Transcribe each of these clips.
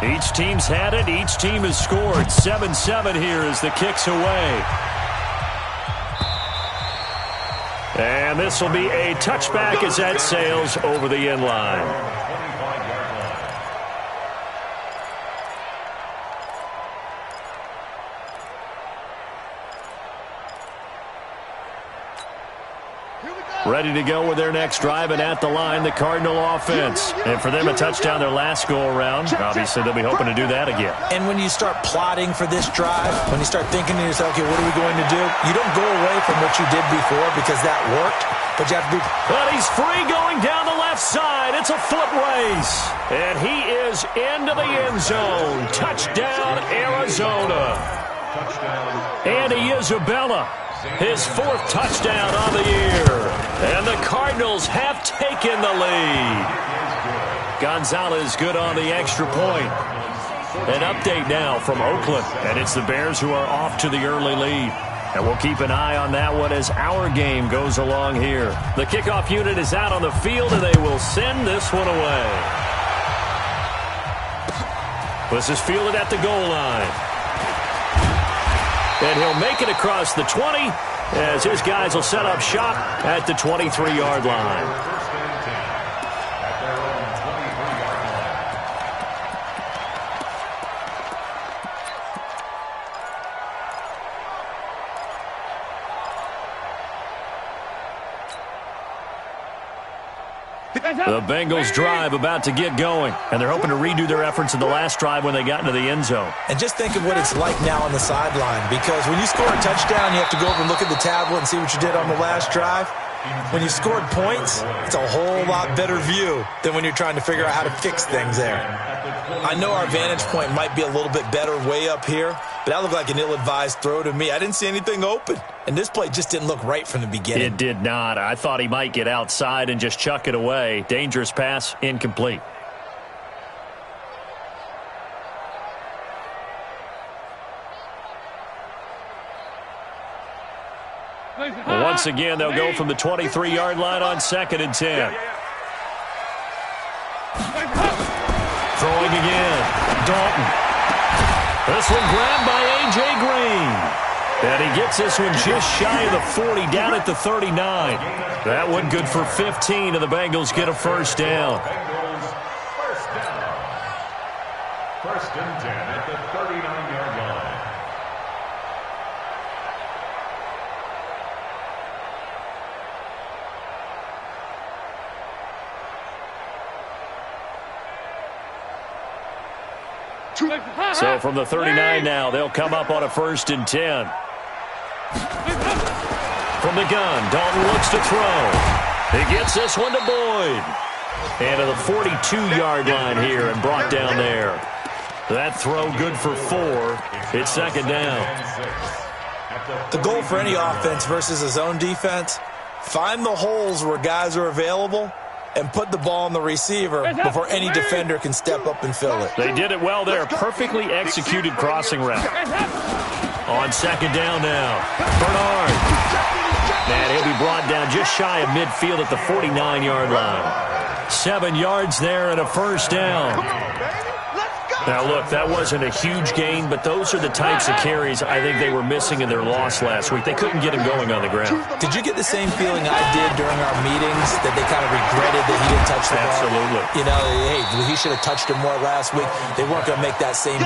Each team's had it. Each team has scored. 7-7 here as the kick's away. And this will be a touchback as that sails over the end line. Ready to go with their next drive, and at the line, the Cardinal offense. And for them, a touchdown their last go-around. Obviously, they'll be hoping to do that again. And when you start plotting for this drive, when you start thinking to yourself, okay, what are we going to do? You don't go away from what you did before because that worked, but you have to be... But he's free going down the left side. It's a foot race. And he is into the end zone. Touchdown, Arizona. Andy Isabella. His fourth touchdown on the year. And the Cardinals have taken the lead. Gonzalez good on the extra point. An update now from Oakland. And it's the Bears who are off to the early lead. And we'll keep an eye on that one as our game goes along here. The kickoff unit is out on the field, and they will send this one away. This is fielded at the goal line. And he'll make it across the 20 as his guys will set up shop at the 23-yard line. The Bengals drive about to get going, and they're hoping to redo their efforts in the last drive when they got into the end zone. And just think of what it's like now on the sideline, because when you score a touchdown, you have to go over and look at the tablet and see what you did on the last drive. When you scored points, it's a whole lot better view than when you're trying to figure out how to fix things there. I know our vantage point might be a little bit better way up here, but that looked like an ill-advised throw to me. I didn't see anything open, and this play just didn't look right from the beginning. It did not. I thought he might get outside and just chuck it away. Dangerous pass, incomplete. Once again, they'll go from the 23-yard line on 2nd and 10. Throwing again. Dalton. This one grabbed by A.J. Green. And he gets this one just shy of the 40, down at the 39. That one good for 15, and the Bengals get a first down. First and 10 at the 39-yard line. So from the 39 now, they'll come up on a 1st and 10. From the gun, Dalton looks to throw. He gets this one to Boyd. And to the 42-yard line here and brought down there. That throw good for 4. It's 2nd down. The goal for any offense versus a zone defense, find the holes where guys are available and put the ball on the receiver before any defender can step up and fill it. They did it well there. Perfectly executed crossing route. On 2nd down now. Bernard. And he'll be brought down just shy of midfield at the 49-yard line. 7 yards there and a first down. Now, look, that wasn't a huge gain, but those are the types of carries I think they were missing in their loss last week. They couldn't get him going on the ground. Did you get the same feeling I did during our meetings, that they kind of regretted that he didn't touch the ball? Absolutely. You know, hey, he should have touched him more last week. They weren't going to make that same.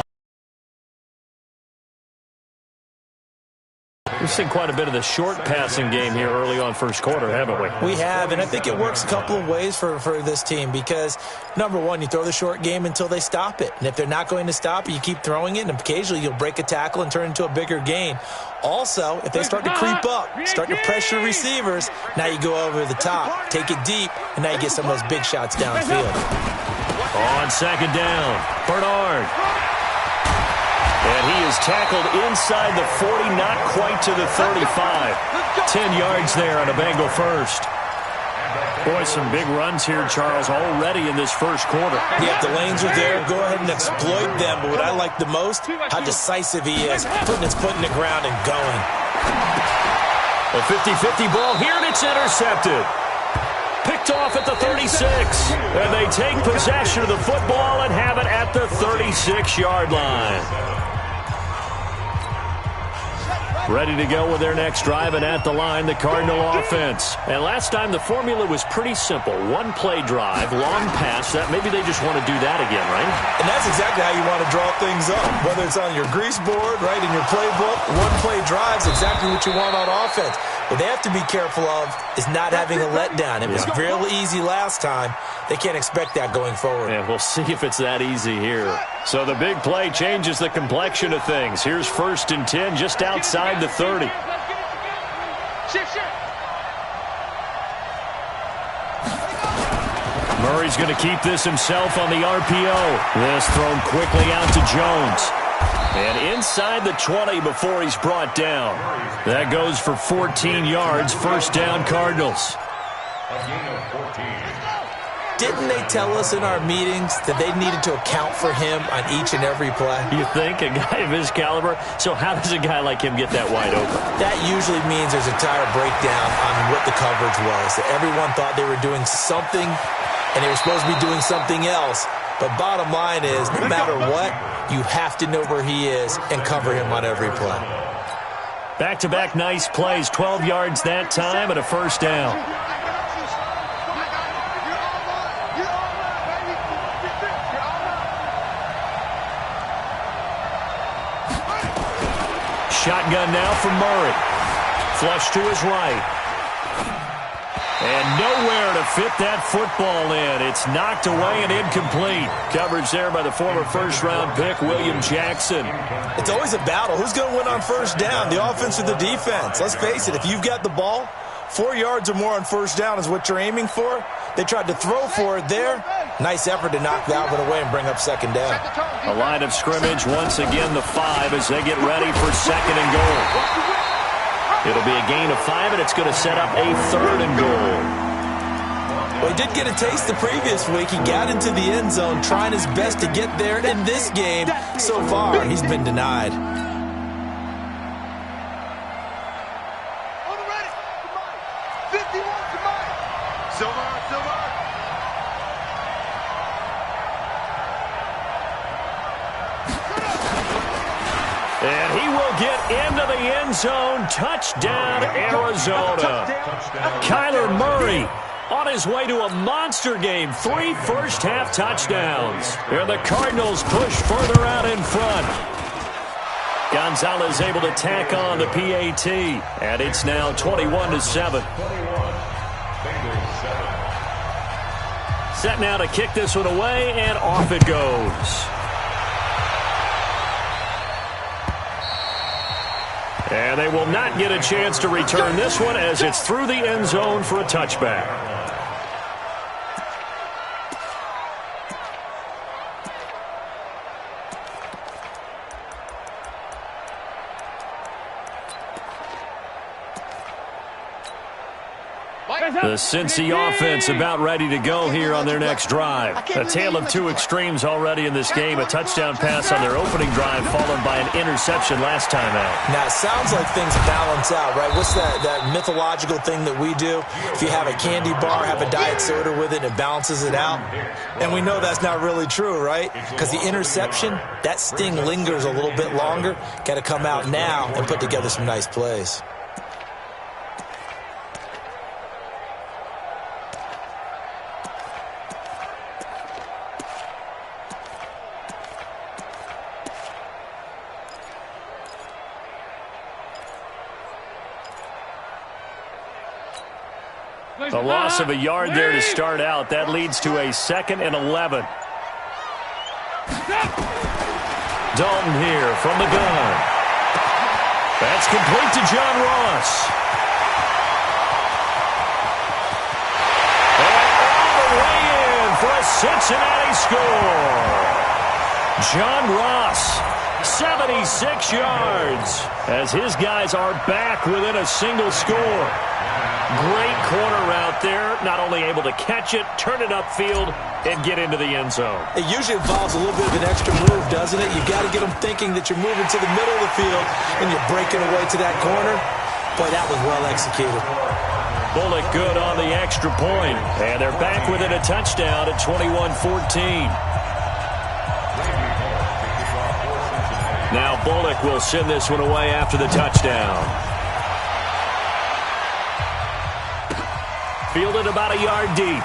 We've seen quite a bit of the short passing game here early on first quarter, haven't we? We have, and I think it works a couple of ways for this team because, number one, you throw the short game until they stop it. And if they're not going to stop it, you keep throwing it, and occasionally you'll break a tackle and turn it into a bigger gain. Also, if they start to creep up, start to pressure receivers, now you go over the top, take it deep, and now you get some of those big shots downfield. On 2nd down, Bernard. And he is tackled inside the 40, not quite to the 35. 10 yards there on a Bengal first. Boy, some big runs here, Charles, already in this first quarter. Yeah, if the lanes are there, go ahead and exploit them. But what I like the most, how decisive he is, putting his foot in the ground and going. A 50-50 ball here, and it's intercepted. Picked Picked off at the 36. And they take possession of the football and have it at the 36-yard line. Ready to go with their next drive, and at the line, the Cardinal offense. And last time, the formula was pretty simple. One-play drive, long pass. That maybe they just want to do that again, right? And that's exactly how you want to draw things up. Whether it's on your grease board, right, in your playbook, one-play drive's exactly what you want on offense. What they have to be careful of is not having a letdown. It was real easy last time. They can't expect that going forward. Yeah, we'll see if it's that easy here. So the big play changes the complexion of things. Here's 1st and 10 just outside the 30. Murray's going to keep this himself on the RPO. This thrown quickly out to Jones. And inside the 20 before he's brought down. That goes for 14 yards. First down, Cardinals. A gain of 14. Didn't they tell us in our meetings that they needed to account for him on each and every play? You think? A guy of his caliber? So how does a guy like him get that wide open? That usually means there's a entire breakdown on what the coverage was. That everyone thought they were doing something, and they were supposed to be doing something else. But bottom line is, no matter what, you have to know where he is and cover him on every play. Back-to-back nice plays. 12 yards that time and a first down. Shotgun now for Murray. Flush to his right. And nowhere to fit that football in. It's knocked away and incomplete. Coverage there by the former first-round pick, William Jackson. It's always a battle. Who's going to win on first down, the offense or the defense? Let's face it, if you've got the ball, 4 yards or more on first down is what you're aiming for. They tried to throw for it there. Nice effort to knock that one away and bring up second down. A line of scrimmage, once again the 5 as they get ready for second and goal. It'll be a gain of 5, and it's going to set up a 3rd and goal. Well, he did get a taste the previous week. He got into the end zone trying his best to get there in this game. So far, he's been denied. And he will get into the end zone. Touchdown, Arizona. Kyler Murray on his way to a monster game. 3 first-half touchdowns. And the Cardinals push further out in front. Gonzalez able to tack on the PAT. And it's now 21-7. Set now to kick this one away, and off it goes. And they will not get a chance to return this one as it's through the end zone for a touchback. The Cincy offense about ready to go here on their next drive. A tale of two extremes already in this game. A touchdown pass on their opening drive followed by an interception last time out. Now, it sounds like things balance out, right? What's that mythological thing that we do? If you have a candy bar, have a diet soda with it, it balances it out. And we know that's not really true, right? Because the interception, that sting lingers a little bit longer. Got to come out now and put together some nice plays. A loss of a yard there to start out. That leads to a 2nd and 11. Dalton here from the gun. That's complete to John Ross. And all the way in for a Cincinnati score. John Ross, 76 yards, as his guys are back within a single score. Great corner route there. Not only able to catch it, turn it upfield, and get into the end zone. It usually involves a little bit of an extra move, doesn't it? You've got to get them thinking that you're moving to the middle of the field and you're breaking away to that corner. Boy, that was well executed. Bullock good on the extra point. And they're back within a touchdown at 21-14. Now Bullock will send this one away after the touchdown. Fielded about a yard deep.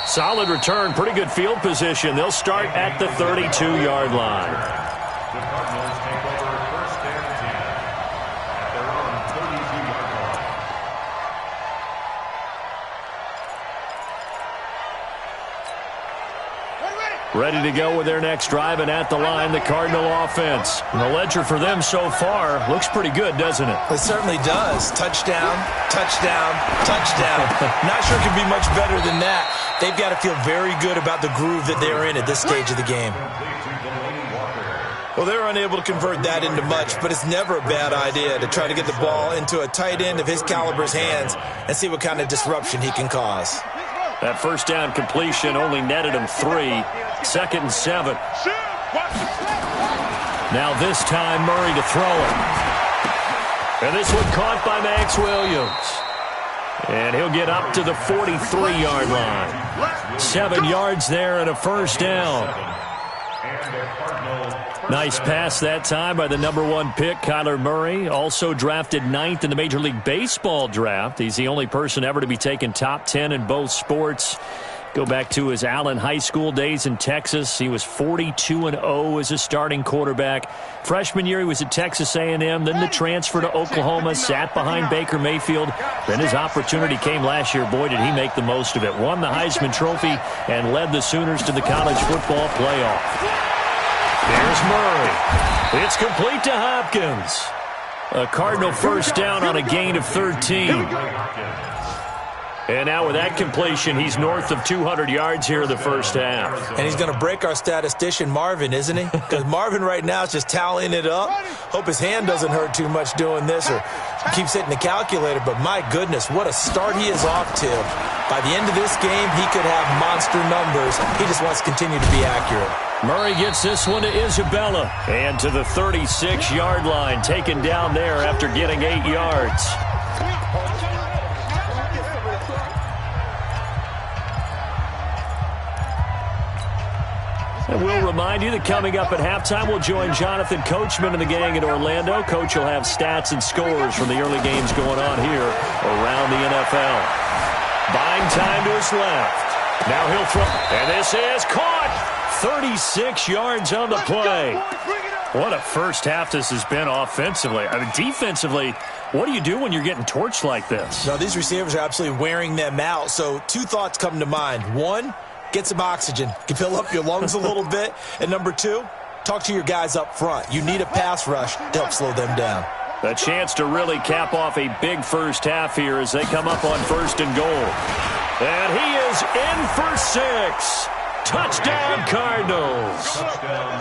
Solid return, pretty good field position. They'll start at the 32-yard line. The Cardinals take over first and 10 at their own 32-yard line. Ready to go with their next drive, and at the line, the Cardinal offense. And the ledger for them so far looks pretty good, doesn't it? It certainly does. Touchdown, touchdown, touchdown. Not sure it can be much better than that. They've got to feel very good about the groove that they're in at this stage of the game. Well, they're unable to convert that into much, but it's never a bad idea to try to get the ball into a tight end of his caliber's hands and see what kind of disruption he can cause. That first down completion only netted him 3. Second and 7. Now this time Murray to throw it. And this one caught by Max Williams. And he'll get up to the 43-yard line. 7 yards there and a first down. Nice pass that time by the #1 pick, Kyler Murray. Also drafted 9th in the Major League Baseball draft. He's the only person ever to be taken top 10 in both sports. Go back to his Allen High School days in Texas. He was 42-0 as a starting quarterback. Freshman year, he was at Texas A&M. Then the transfer to Oklahoma, sat behind Baker Mayfield. Then his opportunity came last year. Boy, did he make the most of it. Won the Heisman Trophy and led the Sooners to the college football playoff. There's Murray. It's complete to Hopkins. A Cardinal first down on a gain of 13. And now with that completion, he's north of 200 yards here in the first half. And he's going to break our statistician, Marvin, isn't he? Because Marvin right now is just tallying it up. Hope his hand doesn't hurt too much doing this or keeps hitting the calculator. But my goodness, what a start he is off to. By the end of this game, he could have monster numbers. He just wants to continue to be accurate. Murray gets this one to Isabella. And to the 36-yard line, taken down there after getting 8 yards. And we'll remind you that coming up at halftime, we'll join Jonathan Coachman and the gang in Orlando. Coach will have stats and scores from the early games going on here around the NFL. Buying time to his left. Now he'll throw. And this is caught. 36 yards on the play. What a first half this has been offensively. I mean, defensively, what do you do when you're getting torched like this? No, these receivers are absolutely wearing them out. So 2 thoughts come to mind. 1, get some oxygen. You fill up your lungs a little bit. And number 2, talk to your guys up front. You need a pass rush to help slow them down. A chance to really cap off a big first half here as they come up on 1st and goal. And he is in for 6. Touchdown, Cardinals.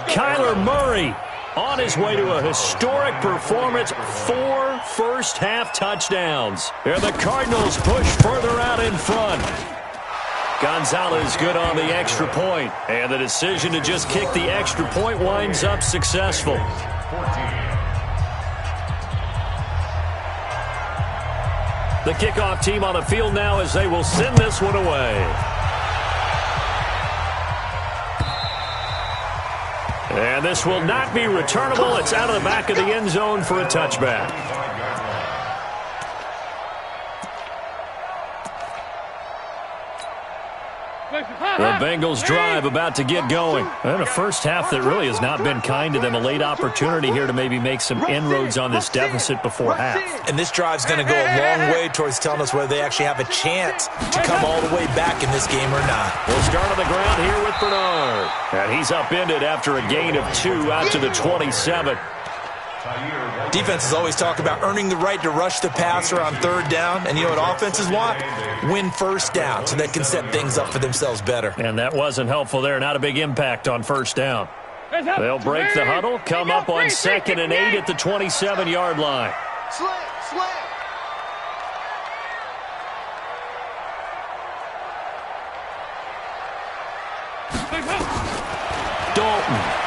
Kyler Murray on his way to a historic performance. 4 first-half touchdowns. And the Cardinals push further out in front. Gonzalez good on the extra point. And the decision to just kick the extra point winds up successful. The kickoff team on the field now as they will send this one away. And this will not be returnable. It's out of the back of the end zone for a touchback. The Bengals drive about to get going. And a first half that really has not been kind to them. A late opportunity here to maybe make some inroads on this deficit before half. And this drive's going to go a long way towards telling us whether they actually have a chance to come all the way back in this game or not. We'll start on the ground here with Bernard. And he's upended after a gain of 2 out to the 27. Defenses always talk about earning the right to rush the passer on 3rd down. And you know what offenses want? Win first down so they can set things up for themselves better. And that wasn't helpful there. Not a big impact on 1st down. They'll break the huddle, come up on 2nd and 8 at the 27-yard line. Dalton.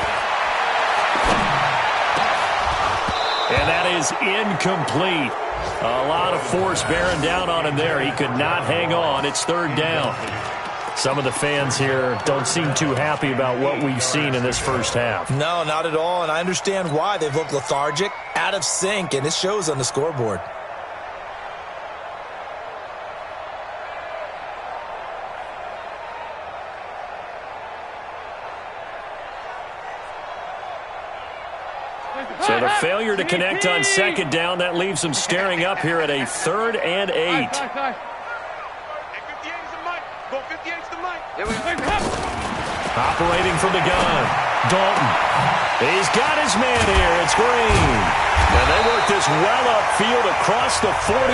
And that that is incomplete. A lot of force bearing down on him there. He could not hang on. It's third down. Some of the fans here don't seem too happy about what we've seen in this first half. No, not at all, and I understand why. They've looked lethargic, out of sync, and it shows on the scoreboard. So the failure to connect on second down, that leaves them staring up here at a 3rd and 8. Operating from the gun, Dalton. He's got his man here. It's Green. And they work this well upfield across the 45.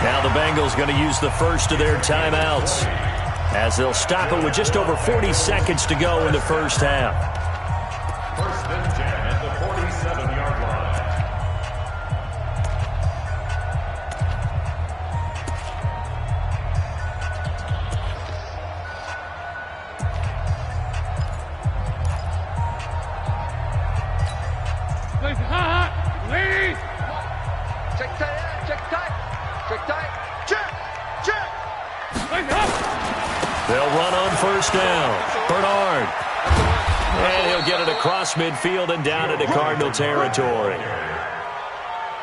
Now the Bengals going to use the first of their timeouts as they'll stop it with just over 40 seconds to go in the first half. First and 10 at the 47-yard line. Check tight, check tight, check tight, check. They'll run on first down. Bernard. And he'll get it across midfield and down into Cardinal territory.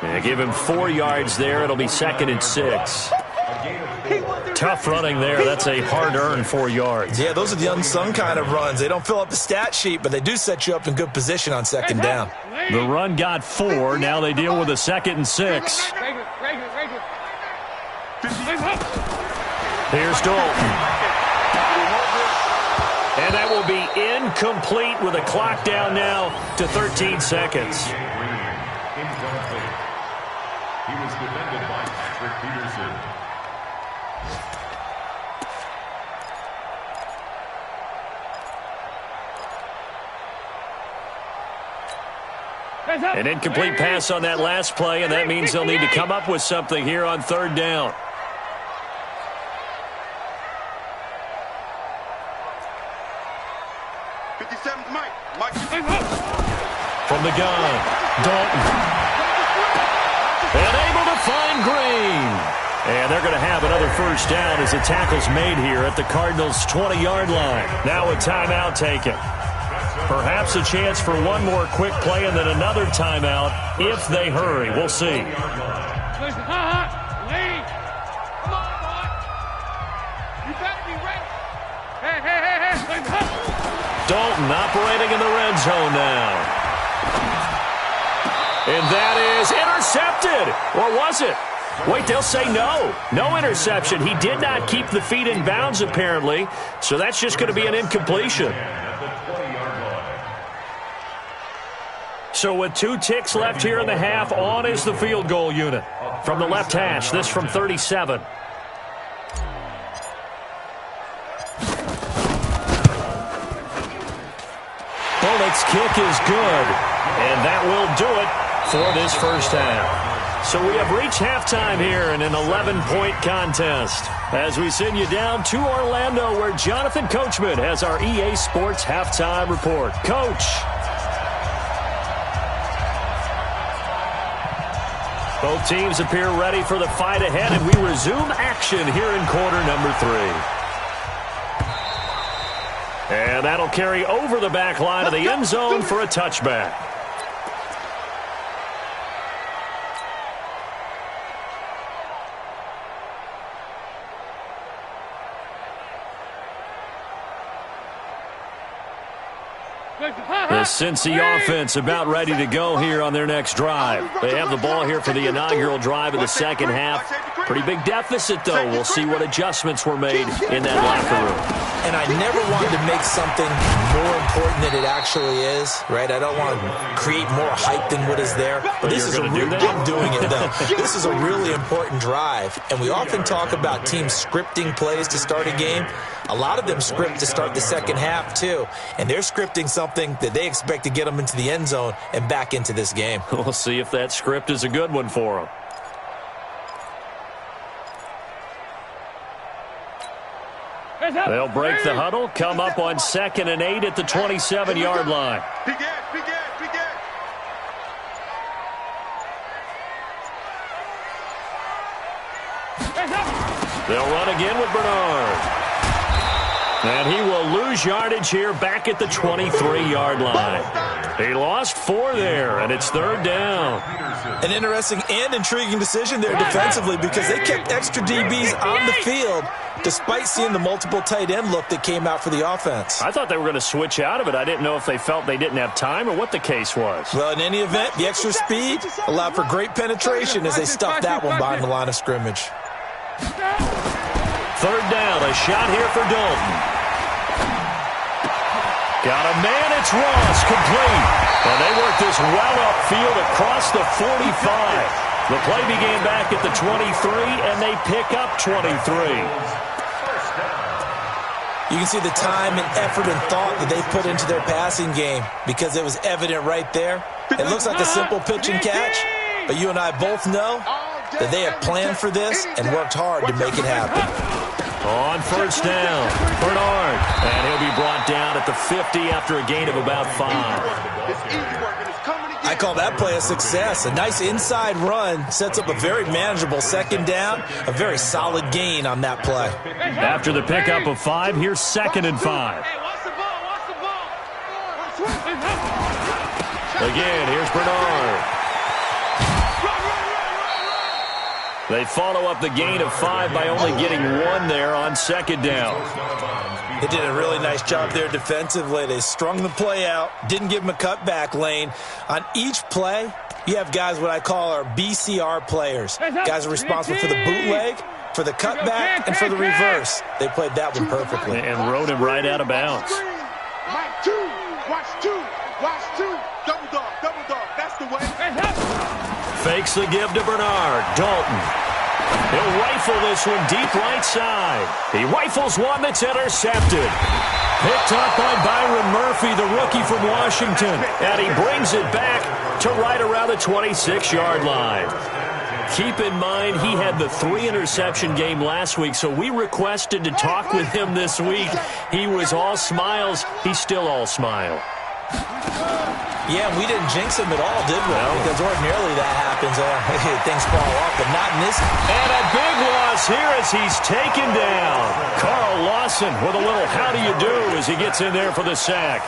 And give him 4 yards there. It'll be 2nd and 6. Tough running there. That's a hard-earned 4 yards. Yeah, those are the unsung kind of runs. They don't fill up the stat sheet, but they do set you up in good position on second down. The run got 4. Now they deal with a 2nd and 6. Here's Dalton. And that will be incomplete with a clock down now to 13 seconds. Incomplete. He was defended by Patrick Peterson. An incomplete pass on that last play, and that means they'll need to come up with something here on 3rd down. From the gun, Dalton. And able to find Green. And they're going to have another first down as the tackle's made here at the Cardinals' 20-yard line. Now a timeout taken. Perhaps a chance for one more quick play and then another timeout if they hurry. We'll see. Dalton operating in the red zone now. And that is intercepted. Or was it? Wait, they'll say no. No interception. He did not keep the feet in bounds, apparently. So that's just going to be an incompletion. So with 2 ticks left here in the half, on is the field goal unit. From the left hash, this from 37. Bullock's kick is good. And that will do it for this first half. So we have reached halftime here in an 11-point contest as we send you down to Orlando where Jonathan Coachman has our EA Sports halftime report. Coach. Both teams appear ready for the fight ahead, and we resume action here in quarter number 3. And that'll carry over the back line of the end zone for a touchback. The Cincy offense about ready to go here on their next drive. They have the ball here for the inaugural drive of the second half. Pretty big deficit, though. We'll see what adjustments were made in that locker room. And I never wanted to make something more important than it actually is, right? I don't want to create more hype than what is there. But this is I'm doing it, though. This is a really important drive. And we often talk about teams scripting plays to start a game. A lot of them script to start the second half, too. And they're scripting something that they expect to get them into the end zone and back into this game. We'll see if that script is a good one for them. They'll break the huddle, come up on 2nd and 8 at the 27-yard line. They'll run again with Bernard. And he will lose yardage here back at the 23-yard line. He lost 4 there, and it's 3rd down. An interesting and intriguing decision there defensively because they kept extra DBs on the field despite seeing the multiple tight end look that came out for the offense. I thought they were going to switch out of it. I didn't know if they felt they didn't have time or what the case was. Well, in any event, the extra speed allowed for great penetration as they stuffed that one behind the line of scrimmage. 3rd down, a shot here for Dalton. Got a man, it's Ross, complete. And they work this well upfield across the 45. The play began back at the 23, and they pick up 23. You can see the time and effort and thought that they put into their passing game because it was evident right there. It looks like a simple pitch and catch, but you and I both know that they have planned for this and worked hard to make it happen. On 1st down, Bernard. And he'll be brought down at the 50 after a gain of about 5. I call that play a success. A nice inside run sets up a very manageable 2nd down. A very solid gain on that play. After the pickup of 5, here's 2nd and 5. Again, here's Bernard. They follow up the gain of 5 by only getting 1 there on 2nd down. They did a really nice job there defensively. They strung the play out, didn't give them a cutback lane. On each play, you have guys what I call our BCR players. Guys are responsible for the bootleg, for the cutback, and for the reverse. They played that one perfectly. And rode him right out of bounds. Watch 2, watch 2, double dog, that's the way. Fakes the give to Bernard. Dalton. He'll rifle this one deep right side. He rifles one that's intercepted. Picked up by Byron Murphy, the rookie from Washington. And he brings it back to right around the 26-yard line. Keep in mind, he had the 3-interception game last week, so we requested to talk with him this week. He was all smiles. He's still all smile. Yeah, we didn't jinx him at all, did we? No. Because ordinarily that happens. Things fall off, but not in this. And a big loss here as he's taken down. Carl Lawson with a little how do you do as he gets in there for the sack.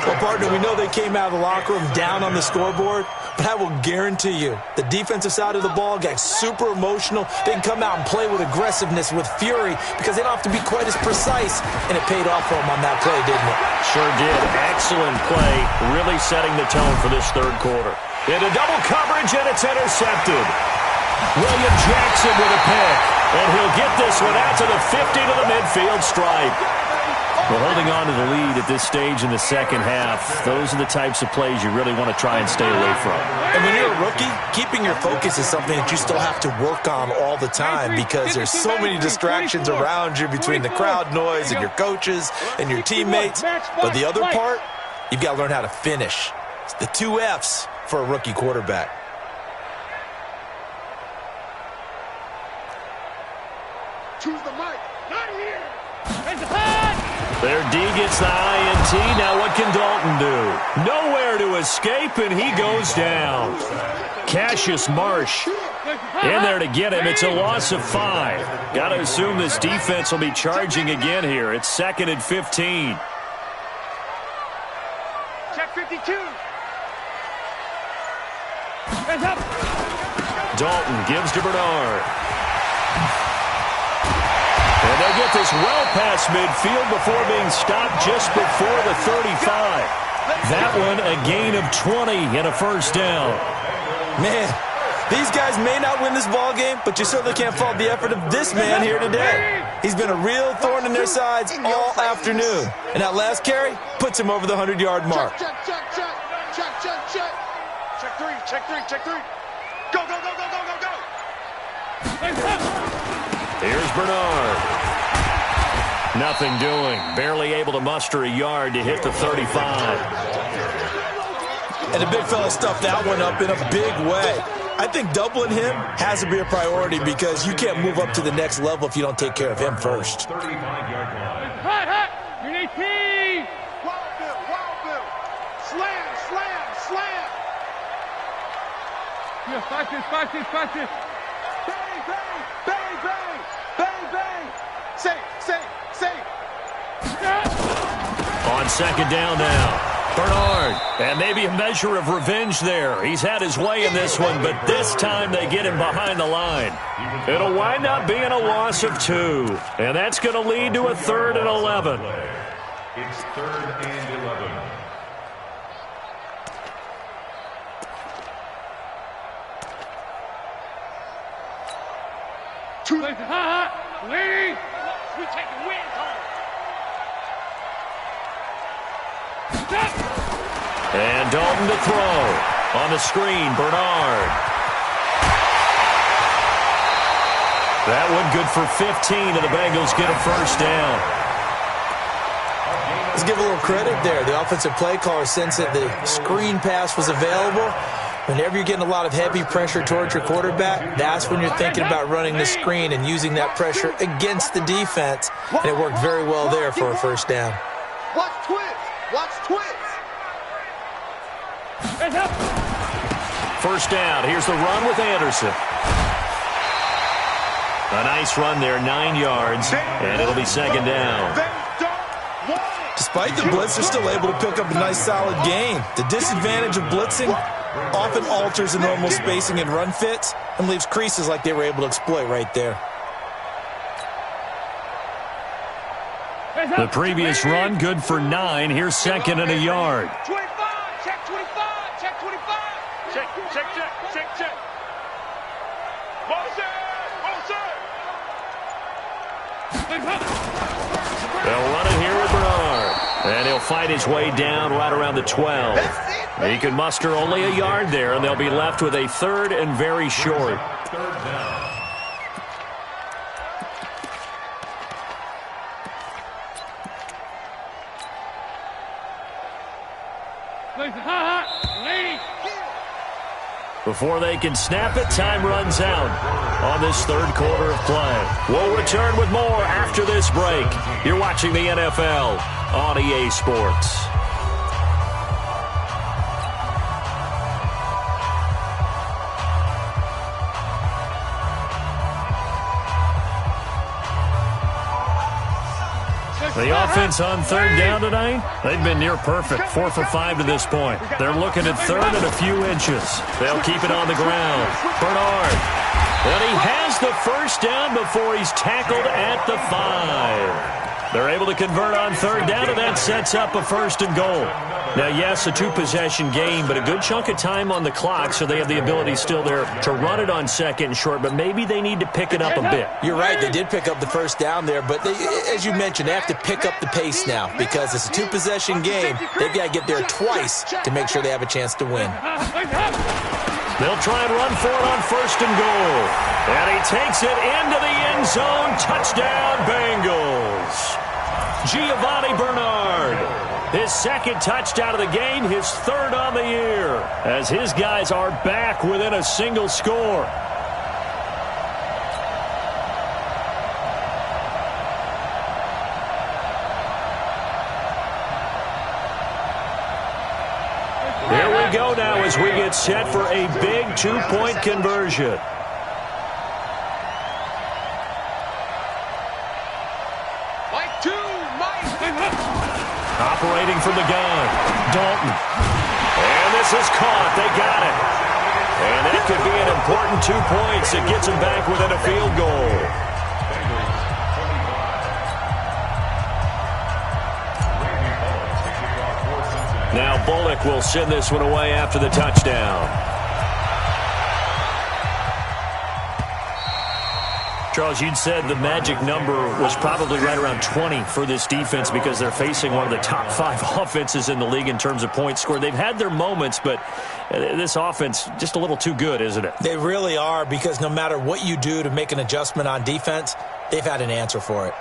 Well, partner, we know they came out of the locker room down on the scoreboard, but I will guarantee you the defensive side of the ball got super emotional. They can come out and play with aggressiveness, with fury, because they don't have to be quite as precise, and it paid off for them on that play, didn't it? Sure did. Excellent play, really setting the tone for this 3rd quarter. Into double coverage, and it's intercepted. William Jackson with a pick, and he'll get this one out to the 50 to the midfield stripe. Well, holding on to the lead at this stage in the 2nd half, those are the types of plays you really want to try and stay away from. And when you're a rookie, keeping your focus is something that you still have to work on all the time because there's so many distractions around you between the crowd noise and your coaches and your teammates. But the other part, you've got to learn how to finish. It's the 2 F's for a rookie quarterback. Choose the mic, not here. Their D gets the INT. Now what can Dalton do? Nowhere to escape, and he goes down. Cassius Marsh in there to get him. It's a loss of 5. Got to assume this defense will be charging again here. It's 2nd and 15. Check 52. Dalton gives to Bernard. And they'll get this well past midfield before being stopped just before the 35. That one a gain of 20 and a 1st down. Man, these guys may not win this ball game, but you certainly can't fault the effort of this man here today. He's been a real thorn in their sides all afternoon. And that last carry puts him over the 100-yard mark. Check 3. Go. Here's Bernard. Nothing doing. Barely able to muster a yard to hit the 35. And the big fella stuffed that one up in a big way. I think doubling him has to be a priority because you can't move up to the next level if you don't take care of him first. 35-yard line. You need P. Wild Bill. Slam. Yeah, fight this. Bang. On second down now. Bernard, and maybe a measure of revenge there. He's had his way in this one, but this time they get him behind the line. It'll wind up being a loss of 2, and that's going to lead to a 3rd and 11. It's 3rd and 11. Too late. Lady. We take the wins home. And Dalton to throw. On the screen, Bernard. That one good for 15, and the Bengals get a first down. Let's give a little credit there. The offensive play caller sensed that the screen pass was available. Whenever you're getting a lot of heavy pressure towards your quarterback, that's when you're thinking about running the screen and using that pressure against the defense. And it worked very well there for a first down. Watch twins. Watch twins. First down. Here's the run with Anderson. A nice run there, 9 yards, and it'll be second down. Despite the blitz, they're still able to pick up a nice, solid gain. The disadvantage of blitzing often alters the normal spacing and run fits and leaves creases like they were able to exploit right there. The previous run, good for 9. Here's second and a yard. 25. Check 25. Check 25. Check. Motion. They'll run it here with Bernard. And he'll fight his way down right around the 12. He can muster only a yard there, and they'll be left with a 3rd and very short. 3rd down. Before they can snap it, time runs out on this 3rd quarter of play. We'll return with more after this break. You're watching the NFL on EA Sports. The offense on 3rd down tonight, they've been near perfect, 4 for 5 to this point. They're looking at 3rd and a few inches. They'll keep it on the ground. Bernard, and he has the first down before he's tackled at the 5. They're able to convert on 3rd down, and that sets up a 1st and goal. Now, yes, a 2-possession game, but a good chunk of time on the clock, so they have the ability still there to run it on 2nd and short, but maybe they need to pick it up a bit. You're right, they did pick up the first down there, but they, as you mentioned, they have to pick up the pace now because it's a 2-possession game. They've got to get there twice to make sure they have a chance to win. They'll try and run for it on 1st and goal. And he takes it into the end zone. Touchdown, Bengals. Giovanni Bernard. His 2nd touchdown of the game, his 3rd on the year, as his guys are back within a single score. Here we go now as we get set for a big 2-point conversion. Operating from the gun, Dalton. And this is caught. They got it. And that could be an important 2 points. It gets them back within a field goal. Now Bullock will send this one away after the touchdown. Charles, you'd said the magic number was probably right around 20 for this defense because they're facing one of the top 5 offenses in the league in terms of points scored. They've had their moments, but this offense just a little too good, isn't it? They really are, because no matter what you do to make an adjustment on defense, they've had an answer for it.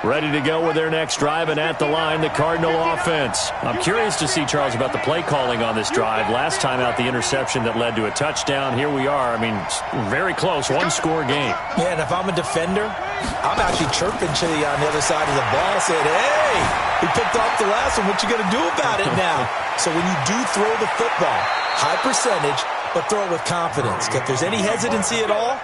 Ready to go with their next drive, and at the line, the Cardinal offense. I'm curious to see, Charles, about the play calling on this drive. Last time out, the interception that led to a touchdown. Here we are. I mean, very close, 1-score game. Yeah, and if I'm a defender, I'm actually chirping Chili on the other side of the ball, saying, hey, we picked off the last one. What you going to do about it now? So when you do throw the football, high percentage, but throw it with confidence. If there's any hesitancy at all,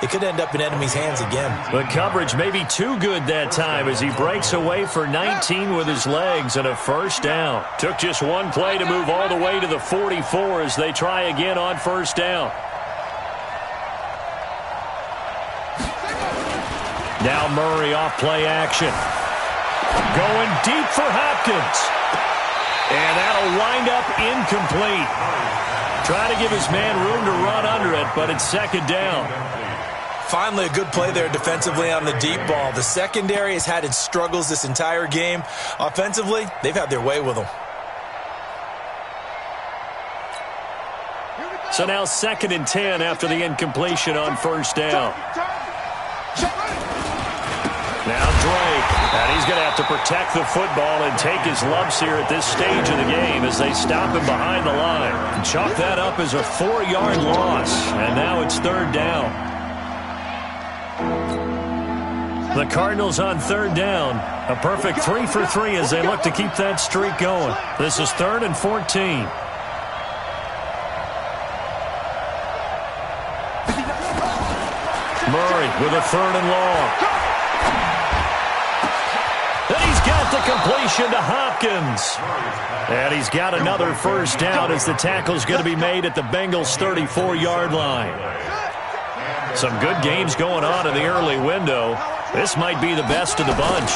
it could end up in enemy's hands again. The coverage may be too good that time as he breaks away for 19 with his legs and a first down. Took just one play to move all the way to the 44 as they try again on first down. Now Murray off play action. Going deep for Hopkins. And that'll wind up incomplete. Trying to give his man room to run under it, but it's second down. Finally, a good play there defensively on the deep ball. The secondary has had its struggles this entire game. Offensively, they've had their way with them. So now 2nd and 10 after the incompletion on first down. Now Drake, and he's going to have to protect the football and take his lumps here at this stage of the game as they stop him behind the line. Chalk that up as a 4-yard loss, and now it's third down. The Cardinals on third down. A perfect 3 for 3 as they look to keep that streak going. This is 3rd and 14. Murray with a 3rd and long. And he's got the completion to Hopkins. And he's got another first down as the tackle's going to be made at the Bengals' 34-yard line. Some good games going on in the early window. This might be the best of the bunch.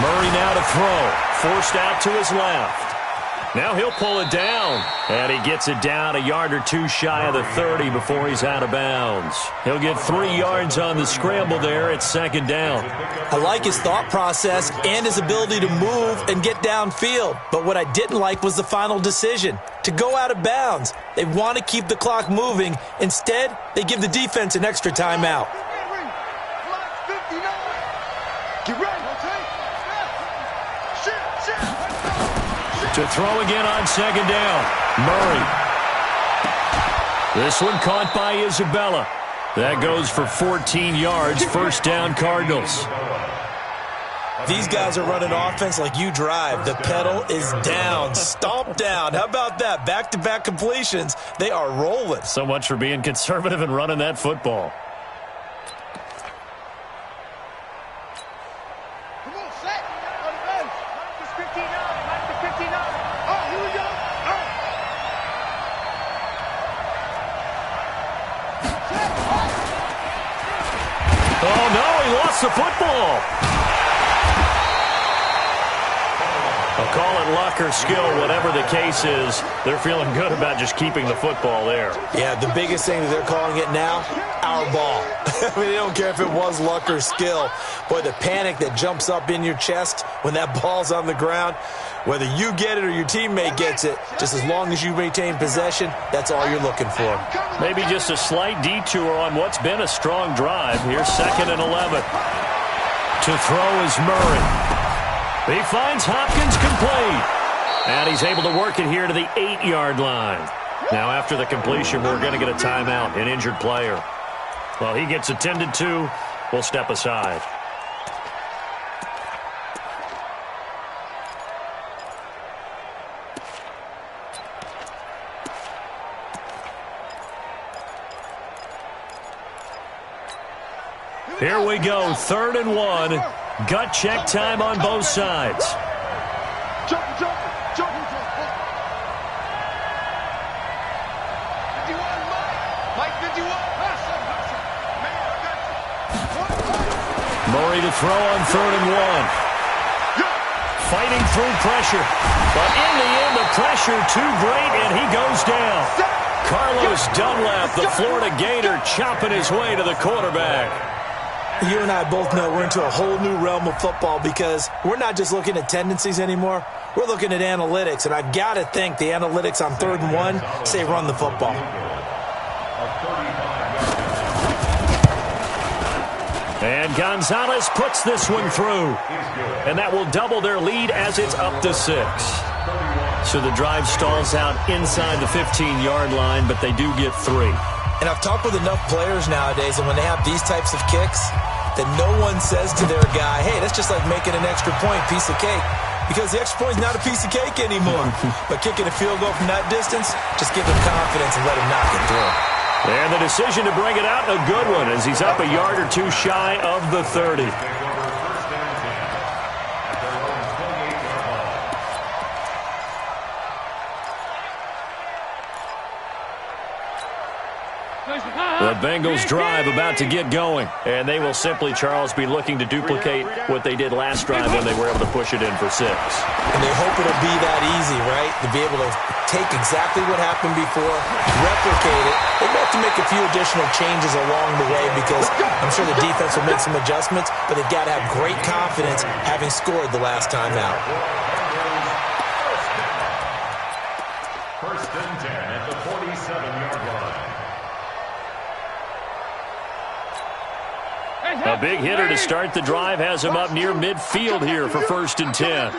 Murray now to throw. Forced out to his left. Now he'll pull it down. And he gets it down a yard or two shy of the 30 before he's out of bounds. He'll get 3 yards on the scramble there at second down. I like his thought process and his ability to move and get downfield. But what I didn't like was the final decision, to go out of bounds. They want to keep the clock moving. Instead, they give the defense an extra timeout. To throw again on second down. Murray. This one caught by Isabella. That goes for 14 yards. First down, Cardinals. These guys are running offense like you drive. The pedal is down. Stomp down. How about that? Back-to-back completions. They are rolling. So much for being conservative and running that football. Oh, no, he lost the football. I'll call it luck or skill, whatever the case is. They're feeling good about just keeping the football there. Yeah, the biggest thing that they're calling it now, our ball. I mean, they don't care if it was luck or skill. Boy, the panic that jumps up in your chest when that ball's on the ground, whether you get it or your teammate gets it, just as long as you maintain possession, that's all you're looking for. Maybe just a slight detour on what's been a strong drive. Here's 2nd and 11. To throw is Murray. He finds Hopkins complete. And he's able to work it here to the 8-yard line. Now, after the completion, we're going to get a timeout, an injured player. Well, he gets attended to. We'll step aside. Here we go, 3rd and 1. Gut check time on both sides. Murray to throw on 3rd and 1. Fighting through pressure. But in the end, the pressure too great, and he goes down. Carlos Dunlap, the Florida Gator, chopping his way to the quarterback. You and I both know we're into a whole new realm of football because we're not just looking at tendencies anymore. We're looking at analytics, and I've got to think the analytics on 3rd and 1 say run the football. And Gonzalez puts this one through. And that will double their lead as it's up to 6. So the drive stalls out inside the 15-yard line, but they do get 3. And I've talked with enough players nowadays, and when they have these types of kicks, that no one says to their guy, hey, that's just like making an extra point, piece of cake. Because the extra point's not a piece of cake anymore. But kicking a field goal from that distance, just give him confidence and let him knock it through. And the decision to bring it out, a good one, as he's up a yard or two shy of the 30. The Bengals drive about to get going. And they will simply, Charles, be looking to duplicate what they did last drive when they were able to push it in for 6. And they hope it'll be that easy, right? To be able to take exactly what happened before, replicate it. They may have to make a few additional changes along the way because I'm sure the defense will make some adjustments, but they've got to have great confidence having scored the last time out. First and 10 at the 47-yard line. A big hitter to start the drive has him up near midfield here for first and 10.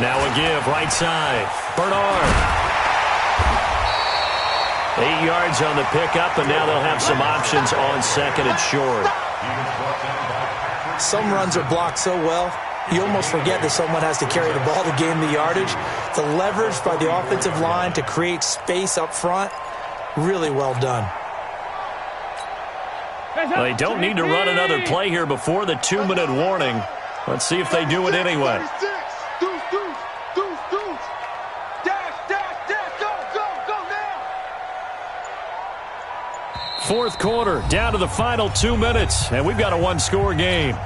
Now a give, right side. Bernard. 8 yards on the pickup, and now they'll have some options on second and short. Some runs are blocked so well, you almost forget that someone has to carry the ball to gain the yardage. The leverage by the offensive line to create space up front, really well done. Well, they don't need to run another play here before the 2-minute warning. Let's see if they do it anyway. Fourth quarter, down to the final 2 minutes, and we've got a one-score game.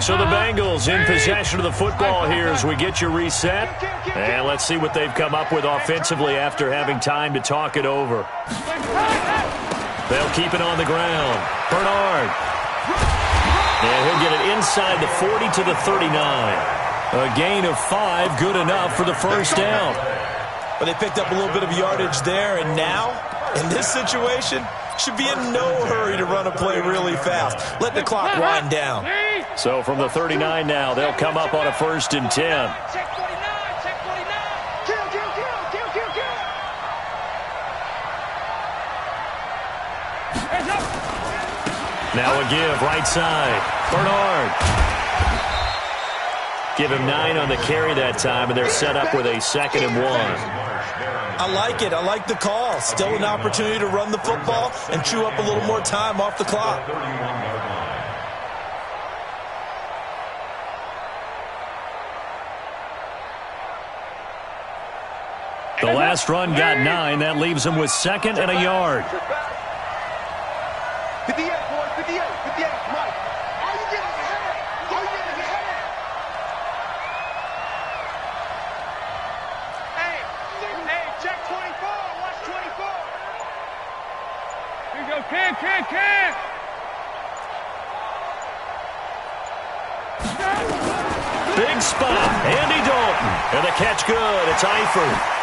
So the Bengals in possession of the football here as we get you reset. And let's see what they've come up with offensively after having time to talk it over. They'll keep it on the ground. Bernard. And he'll get it inside the 40 to the 39. A gain of 5, good enough for the first down. But they picked up a little bit of yardage there, and now, in this situation, should be in no hurry to run a play really fast. Let the clock wind down. So from the 39 now, they'll come up on a first and 10. Now a give, right side. Bernard. Give him 9 on the carry that time, and they're set up with a 2nd and 1. I like it. I like the call. Still an opportunity to run the football and chew up a little more time off the clock. The last run got 9. That leaves them with 2nd and a yard. 58, boys, 58, 58, Mike. All you get is a headache. All you get is a headache. Hey, check 24. Watch 24. Here you go, Cam. Big spot. Andy Dalton. And the catch good. It's Eifert.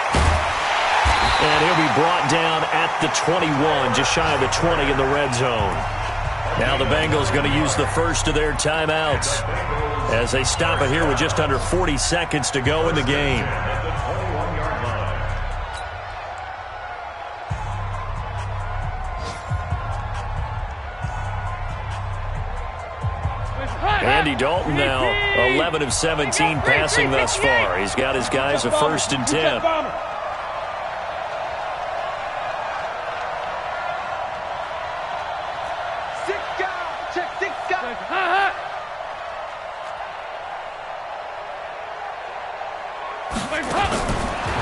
And he'll be brought down at the 21, just shy of the 20 in the red zone. Now the Bengals going to use the first of their timeouts as they stop it here with just under 40 seconds to go in the game. Andy Dalton now 11 of 17 passing thus far. He's got his guys a first and 10.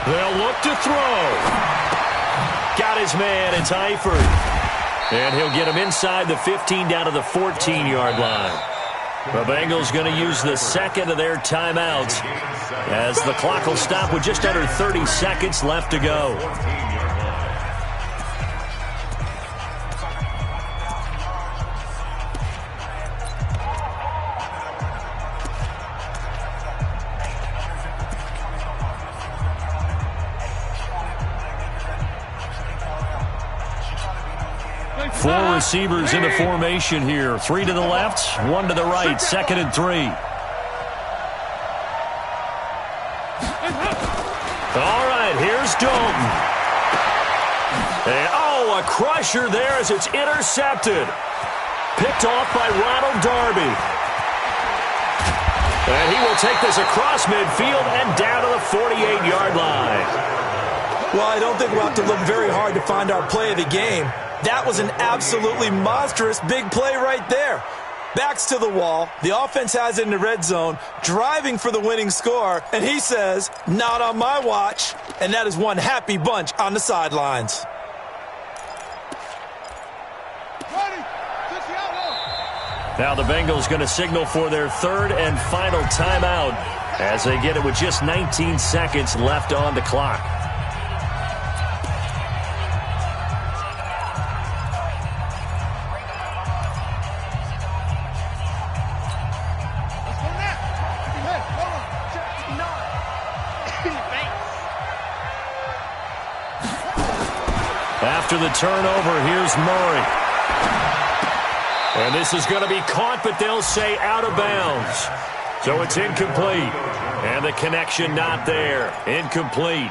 They'll look to throw. Got his man. It's Eifert. And he'll get him inside the 15 down to the 14-yard line. The Bengals going to use the 2nd of their timeouts as the clock will stop with just under 30 seconds left to go. Four receivers in the formation here. 3 to the left, 1 to the right. 2nd and 3. And here's Dalton. And, oh, a crusher there as it's intercepted. Picked off by Ronald Darby. And he will take this across midfield and down to the 48-yard line. Well, I don't think we'll have to look very hard to find our play of the game. That was an absolutely monstrous big play right there. Backs to the wall. The offense has it in the red zone, driving for the winning score. And he says, not on my watch. And that is one happy bunch on the sidelines. Now the Bengals going to signal for their third and final timeout as they get it with just 19 seconds left on the clock. After the turnover, here's Murray. And this is going to be caught, but they'll say out of bounds. So it's incomplete. And the connection not there. Incomplete.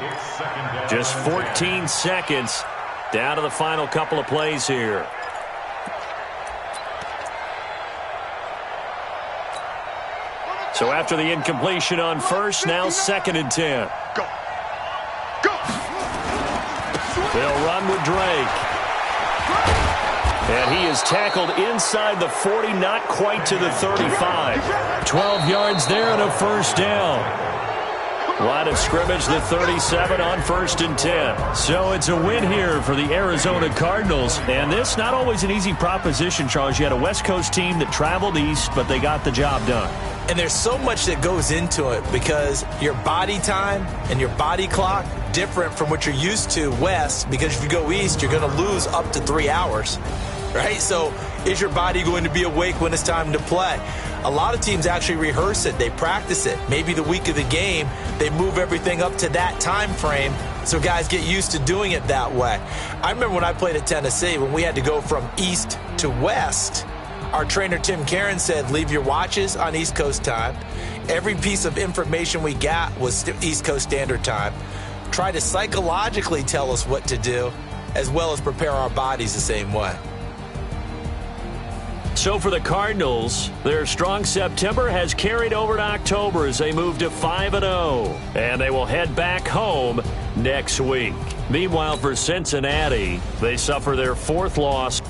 Just 14 seconds down to the final couple of plays here. So after the incompletion on first, now 2nd and 10. Go. Go. They'll run with Drake. And he is tackled inside the 40, not quite to the 35. 12 yards there and a first down. Line of scrimmage, the 37 on 1st and 10. So it's a win here for the Arizona Cardinals. And this, not always an easy proposition, Charles. You had a West Coast team that traveled east, but they got the job done. And there's so much that goes into it because your body time and your body clock different from what you're used to west, because if you go east, you're going to lose up to 3 hours, right? So is your body going to be awake when it's time to play? A lot of teams actually rehearse it. They practice it. Maybe the week of the game, they move everything up to that time frame so guys get used to doing it that way. I remember when I played at Tennessee, when we had to go from east to west, our trainer, Tim Karen, said, leave your watches on East Coast time. Every piece of information we got was East Coast Standard Time. Try to psychologically tell us what to do, as well as prepare our bodies the same way. So for the Cardinals, their strong September has carried over to October as they move to 5-0. And they will head back home next week. Meanwhile, for Cincinnati, they suffer their 4th loss.